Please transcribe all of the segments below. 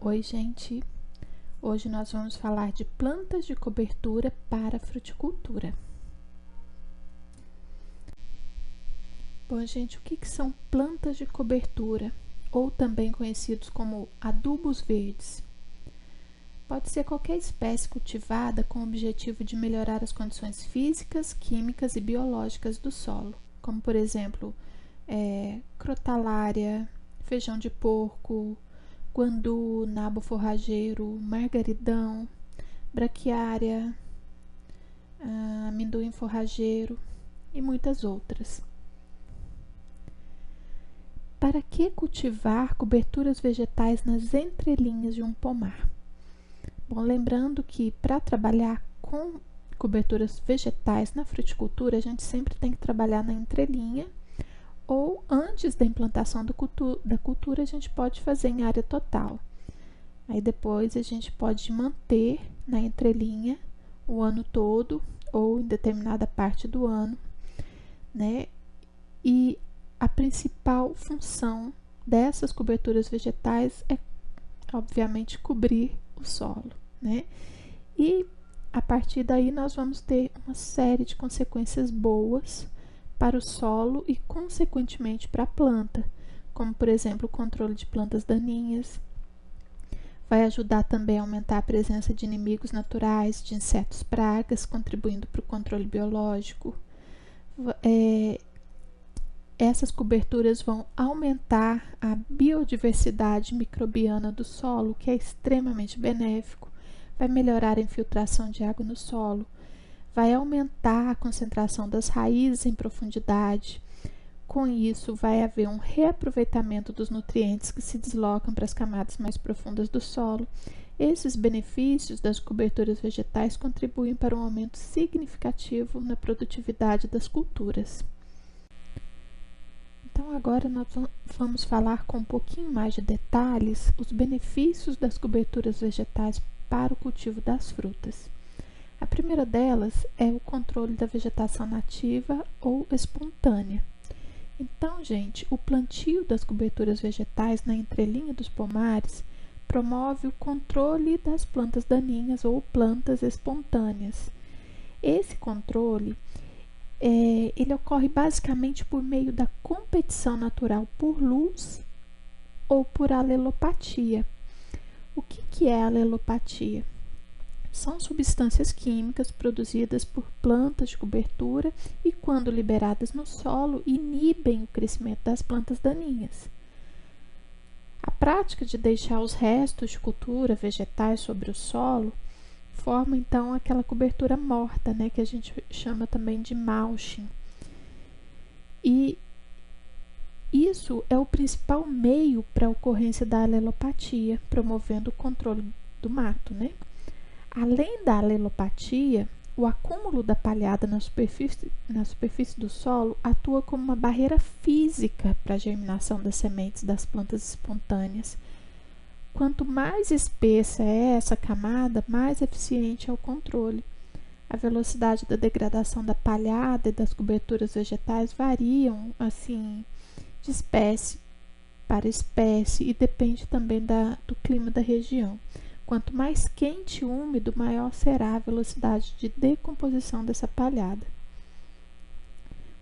Oi, gente! Hoje nós vamos falar de plantas de cobertura para fruticultura. Bom, gente, o que são plantas de cobertura, ou também conhecidos como adubos verdes? Pode ser qualquer espécie cultivada com o objetivo de melhorar as condições físicas, químicas e biológicas do solo, como por exemplo, crotalária, feijão de porco, guandu, nabo forrageiro, margaridão, braquiária, amendoim forrageiro e muitas outras. Para que cultivar coberturas vegetais nas entrelinhas de um pomar? Bom, lembrando que para trabalhar com coberturas vegetais na fruticultura, a gente sempre tem que trabalhar na entrelinha, ou antes da implantação da cultura a gente pode fazer em área total. Aí depois a gente pode manter na entrelinha o ano todo ou em determinada parte do ano, né? E a principal função dessas coberturas vegetais é, obviamente, cobrir o solo, né? E a partir daí nós vamos ter uma série de consequências boas para o solo e, consequentemente, para a planta, como, por exemplo, o controle de plantas daninhas. Vai ajudar também a aumentar a presença de inimigos naturais, de insetos pragas, contribuindo para o controle biológico. Essas coberturas vão aumentar a biodiversidade microbiana do solo, que é extremamente benéfico. Vai melhorar a infiltração de água no solo. Vai aumentar a concentração das raízes em profundidade. Com isso, vai haver um reaproveitamento dos nutrientes que se deslocam para as camadas mais profundas do solo. Esses benefícios das coberturas vegetais contribuem para um aumento significativo na produtividade das culturas. Então, agora nós vamos falar com um pouquinho mais de detalhes os benefícios das coberturas vegetais para o cultivo das frutas. A primeira delas é o controle da vegetação nativa ou espontânea. Então, gente, o plantio das coberturas vegetais na entrelinha dos pomares promove o controle das plantas daninhas ou plantas espontâneas. Esse controle ele ocorre basicamente por meio da competição natural por luz ou por alelopatia. O que é alelopatia? São substâncias químicas produzidas por plantas de cobertura e, quando liberadas no solo, inibem o crescimento das plantas daninhas. A prática de deixar os restos de cultura vegetais sobre o solo forma, então, aquela cobertura morta, né, que a gente chama também de mulching. E isso é o principal meio para a ocorrência da alelopatia, promovendo o controle do mato, né? Além da alelopatia, o acúmulo da palhada na superfície do solo atua como uma barreira física para a germinação das sementes das plantas espontâneas. Quanto mais espessa é essa camada, mais eficiente é o controle. A velocidade da degradação da palhada e das coberturas vegetais variam, assim, de espécie para espécie e depende também do clima da região. Quanto mais quente e úmido, maior será a velocidade de decomposição dessa palhada.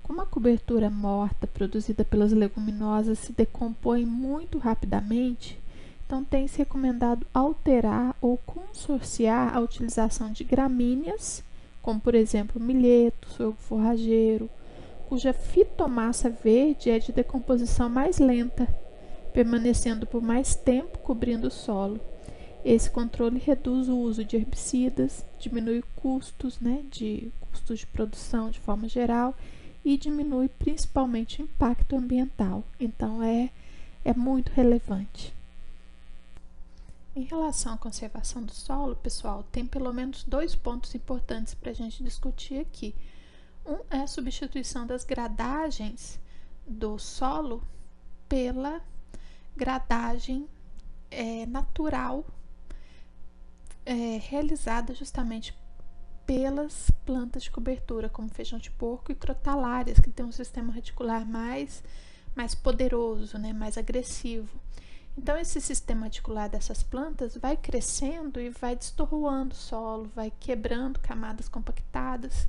Como a cobertura morta produzida pelas leguminosas se decompõe muito rapidamente, então tem-se recomendado alterar ou consorciar a utilização de gramíneas, como por exemplo milheto, sorgo forrageiro, cuja fitomassa verde é de decomposição mais lenta, permanecendo por mais tempo cobrindo o solo. Esse controle reduz o uso de herbicidas, diminui custos, custos de produção de forma geral e diminui principalmente o impacto ambiental. Então, é muito relevante. Em relação à conservação do solo, pessoal, tem pelo menos 2 pontos importantes para a gente discutir aqui. Um é a substituição das gradagens do solo pela gradagem natural realizada justamente pelas plantas de cobertura, como feijão de porco e crotalárias, que tem um sistema radicular mais poderoso, né, mais agressivo. Então, esse sistema radicular dessas plantas vai crescendo e vai destorroando o solo, vai quebrando camadas compactadas.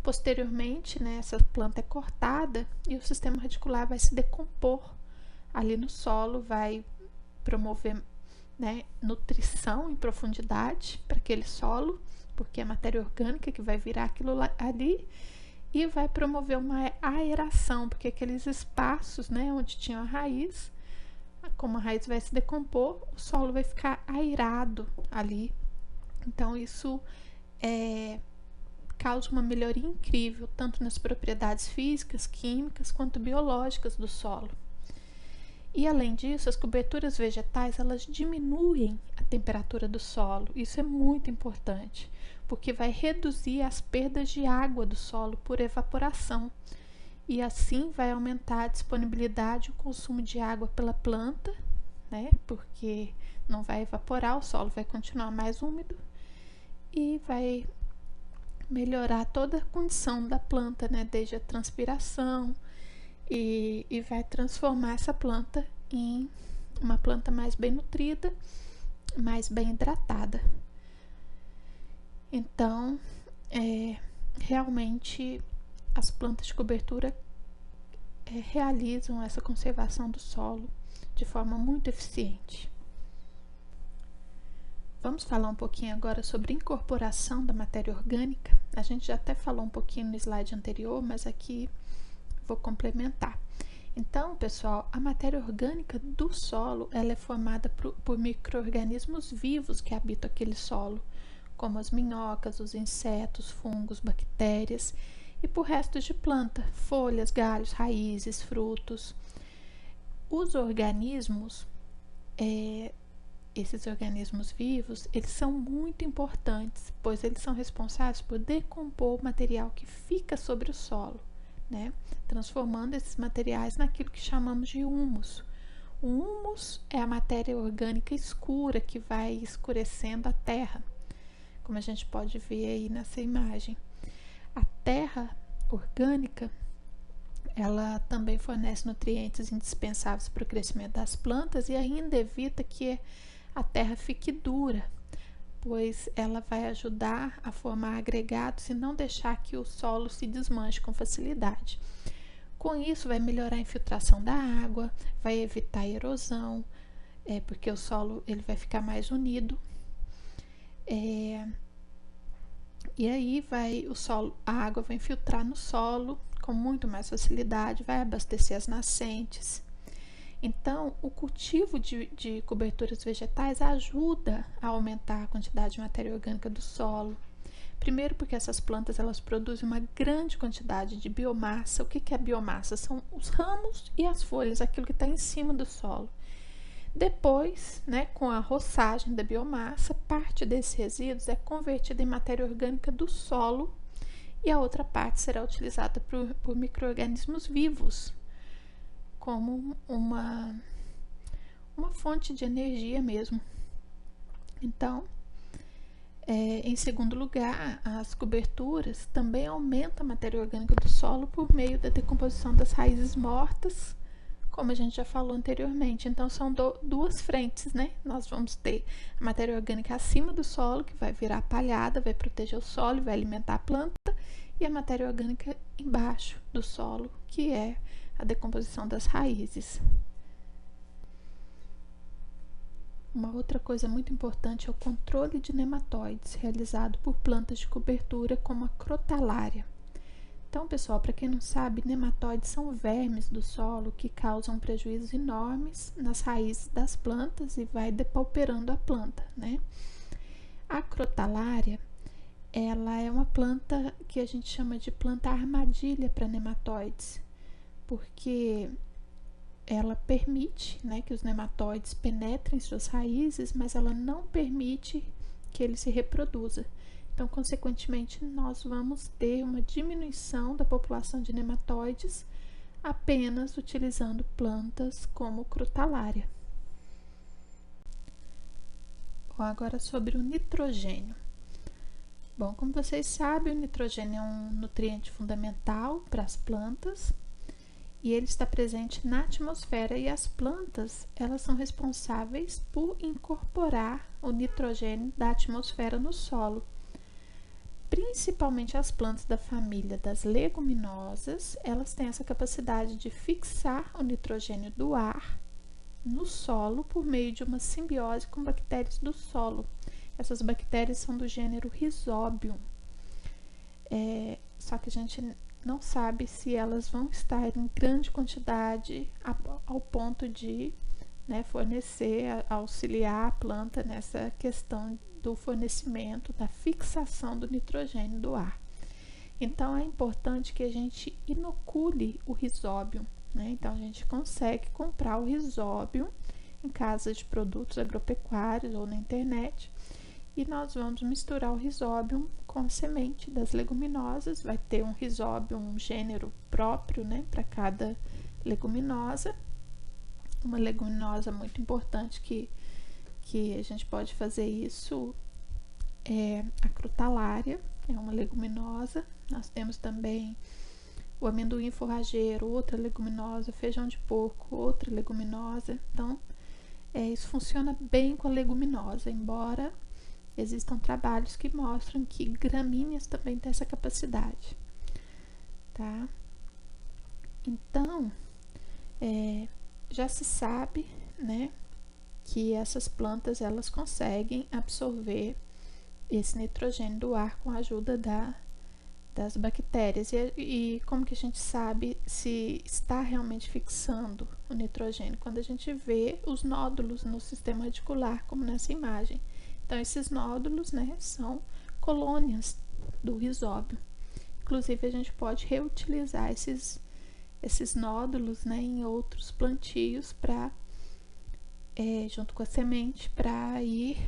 Posteriormente, né, essa planta é cortada e o sistema radicular vai se decompor ali no solo, vai promover, né, nutrição em profundidade para aquele solo, porque é matéria orgânica que vai virar aquilo ali, e vai promover uma aeração, porque aqueles espaços, né, onde tinha a raiz, como a raiz vai se decompor, o solo vai ficar aerado ali. Então isso causa uma melhoria incrível, tanto nas propriedades físicas, químicas, quanto biológicas do solo. E além disso, as coberturas vegetais, elas diminuem a temperatura do solo. Isso é muito importante, porque vai reduzir as perdas de água do solo por evaporação. E assim vai aumentar a disponibilidade e o consumo de água pela planta, né? Porque não vai evaporar, o solo vai continuar mais úmido e vai melhorar toda a condição da planta, né? Desde a transpiração, e vai transformar essa planta em uma planta mais bem nutrida, mais bem hidratada. Então, realmente as plantas de cobertura realizam essa conservação do solo de forma muito eficiente. Vamos falar um pouquinho agora sobre incorporação da matéria orgânica. A gente já até falou um pouquinho no slide anterior, mas aqui vou complementar. Então, pessoal, a matéria orgânica do solo, ela é formada por micro-organismos vivos que habitam aquele solo, como as minhocas, os insetos, fungos, bactérias, e por restos de planta, folhas, galhos, raízes, frutos. Os organismos, esses organismos vivos, eles são muito importantes, pois eles são responsáveis por decompor o material que fica sobre o solo, né? Transformando esses materiais naquilo que chamamos de humus. O humus é a matéria orgânica escura que vai escurecendo a terra, como a gente pode ver aí nessa imagem. A terra orgânica, ela também fornece nutrientes indispensáveis para o crescimento das plantas e ainda evita que a terra fique dura, pois ela vai ajudar a formar agregados e não deixar que o solo se desmanche com facilidade. Com isso, vai melhorar a infiltração da água, vai evitar a erosão, porque o solo ele vai ficar mais unido. E aí a água vai infiltrar no solo com muito mais facilidade, vai abastecer as nascentes. Então, o cultivo de coberturas vegetais ajuda a aumentar a quantidade de matéria orgânica do solo. Primeiro porque essas plantas elas produzem uma grande quantidade de biomassa. O que é biomassa? São os ramos e as folhas, aquilo que está em cima do solo. Depois, né, com a roçagem da biomassa, parte desses resíduos é convertida em matéria orgânica do solo e a outra parte será utilizada por micro-organismos vivos, como uma fonte de energia mesmo. Então, em segundo lugar, as coberturas também aumentam a matéria orgânica do solo por meio da decomposição das raízes mortas, como a gente já falou anteriormente. Então, são duas frentes, né? Nós vamos ter a matéria orgânica acima do solo, que vai virar palhada, vai proteger o solo, vai alimentar a planta, e a matéria orgânica embaixo do solo, que é a decomposição das raízes. Uma outra coisa muito importante é o controle de nematóides, realizado por plantas de cobertura como a crotalária. Então, pessoal, para quem não sabe, nematóides são vermes do solo que causam prejuízos enormes nas raízes das plantas e vai depauperando a planta, né? A crotalária, ela é uma planta que a gente chama de planta armadilha para nematóides, porque ela permite, né, que os nematóides penetrem suas raízes, mas ela não permite que ele se reproduza. Então, consequentemente, nós vamos ter uma diminuição da população de nematóides apenas utilizando plantas como crotalária. Bom, agora sobre o nitrogênio. Bom, como vocês sabem, o nitrogênio é um nutriente fundamental para as plantas e ele está presente na atmosfera, e as plantas, elas são responsáveis por incorporar o nitrogênio da atmosfera no solo. Principalmente as plantas da família das leguminosas, elas têm essa capacidade de fixar o nitrogênio do ar no solo por meio de uma simbiose com bactérias do solo. Essas bactérias são do gênero Rhizobium. Só que a gente não sabe se elas vão estar em grande quantidade ao ponto de, né, fornecer, auxiliar a planta nessa questão do fornecimento, da fixação do nitrogênio do ar. Então é importante que a gente inocule o Rhizobium, né? Então a gente consegue comprar o Rhizobium em casas de produtos agropecuários ou na internet, e nós vamos misturar o Rhizobium com a semente das leguminosas. Vai ter um Rhizobium, um gênero próprio, né, para cada leguminosa. Uma leguminosa muito importante que a gente pode fazer isso é a Crutalária, é uma leguminosa. Nós temos também o amendoim forrageiro, outra leguminosa, feijão de porco, outra leguminosa. Então, isso funciona bem com a leguminosa, embora existam trabalhos que mostram que gramíneas também têm essa capacidade, tá? Então, já se sabe, né, que essas plantas, elas conseguem absorver esse nitrogênio do ar com a ajuda das bactérias. E como que a gente sabe se está realmente fixando o nitrogênio? Quando a gente vê os nódulos no sistema radicular, como nessa imagem. Então, esses nódulos, né, são colônias do Rhizobium. Inclusive, a gente pode reutilizar esses nódulos, né, em outros plantios para, junto com a semente, para ir,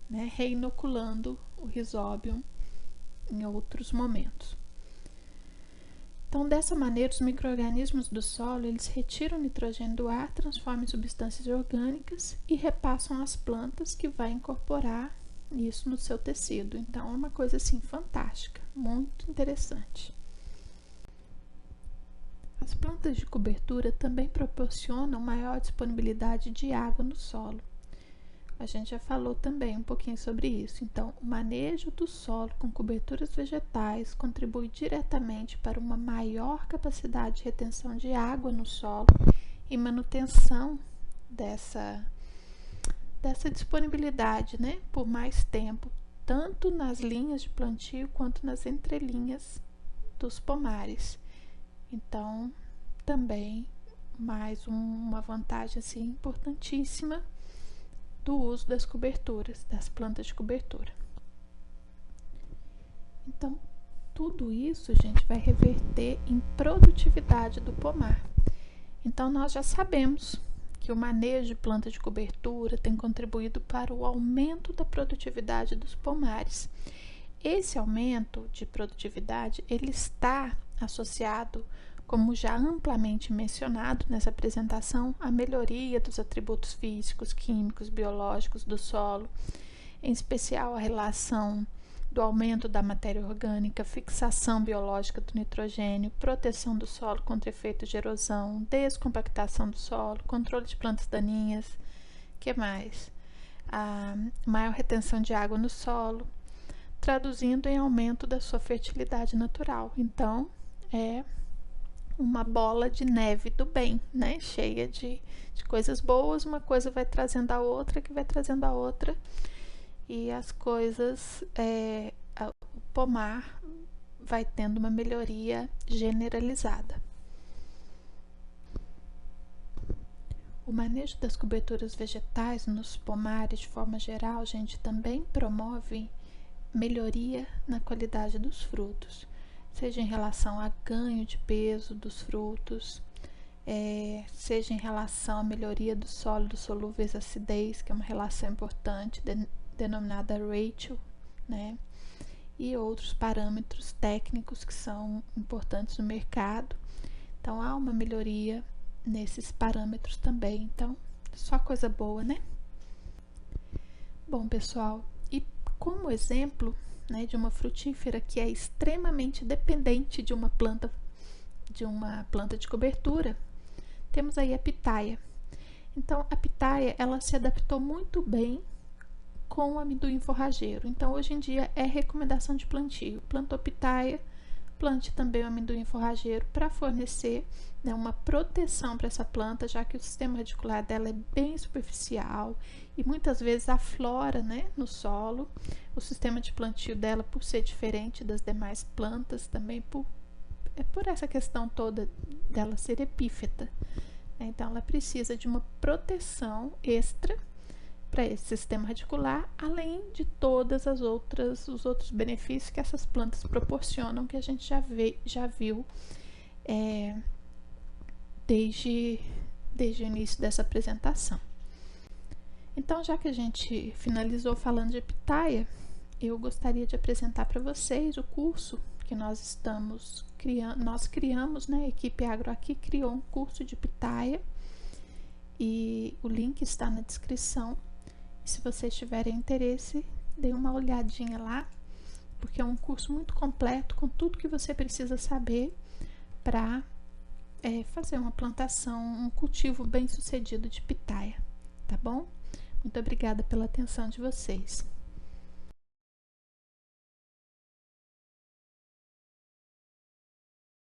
né, reinoculando o Rhizobium em outros momentos. Então, dessa maneira, os micro-organismos do solo, eles retiram o nitrogênio do ar, transformam em substâncias orgânicas e repassam às plantas, que vai incorporar isso no seu tecido. Então, é uma coisa assim fantástica, muito interessante. As plantas de cobertura também proporcionam maior disponibilidade de água no solo. A gente já falou também um pouquinho sobre isso. Então, o manejo do solo com coberturas vegetais contribui diretamente para uma maior capacidade de retenção de água no solo e manutenção dessa disponibilidade, né, por mais tempo, tanto nas linhas de plantio quanto nas entrelinhas dos pomares. Então, também mais uma vantagem assim importantíssima do uso das coberturas, das plantas de cobertura. Então, tudo isso, gente, vai reverter em produtividade do pomar. Então, nós já sabemos que o manejo de plantas de cobertura tem contribuído para o aumento da produtividade dos pomares. Esse aumento de produtividade, ele está associado, como já amplamente mencionado nessa apresentação, a melhoria dos atributos físicos, químicos, biológicos do solo, em especial a relação do aumento da matéria orgânica, fixação biológica do nitrogênio, proteção do solo contra efeitos de erosão, descompactação do solo, controle de plantas daninhas, que mais? A maior retenção de água no solo, traduzindo em aumento da sua fertilidade natural. Então, é uma bola de neve do bem, né? Cheia de coisas boas, uma coisa vai trazendo a outra, que vai trazendo a outra, e as coisas, o pomar vai tendo uma melhoria generalizada. O manejo das coberturas vegetais nos pomares, de forma geral, gente, também promove melhoria na qualidade dos frutos, seja em relação a ganho de peso dos frutos, seja em relação à melhoria do sólido solúveis à acidez, que é uma relação importante, denominada Rachel, né? E outros parâmetros técnicos que são importantes no mercado. Então, há uma melhoria nesses parâmetros também. Então, só coisa boa, né? Bom, pessoal, e como exemplo, né, de uma frutífera que é extremamente dependente de uma planta de uma planta de cobertura, temos aí a pitaia. Então, a pitaia, ela se adaptou muito bem com o amendoim forrageiro. Então, hoje em dia, é recomendação de plantio. Plantou pitaia, plante também o amendoim forrageiro para fornecer, né, uma proteção para essa planta, já que o sistema radicular dela é bem superficial e muitas vezes aflora, né, no solo. O sistema de plantio dela, por ser diferente das demais plantas, também por essa questão toda dela ser epífita. Então, ela precisa de uma proteção extra para esse sistema radicular, além de todas os outros benefícios que essas plantas proporcionam, que a gente já viu desde o início dessa apresentação. Então, já que a gente finalizou falando de pitaia, eu gostaria de apresentar para vocês o curso que nós criamos, né? A equipe Agro Aqui criou um curso de pitaia e o link está na descrição. E se vocês tiverem interesse, dê uma olhadinha lá, porque é um curso muito completo com tudo que você precisa saber para fazer uma plantação, um cultivo bem sucedido de pitaia, tá bom? Muito obrigada pela atenção de vocês.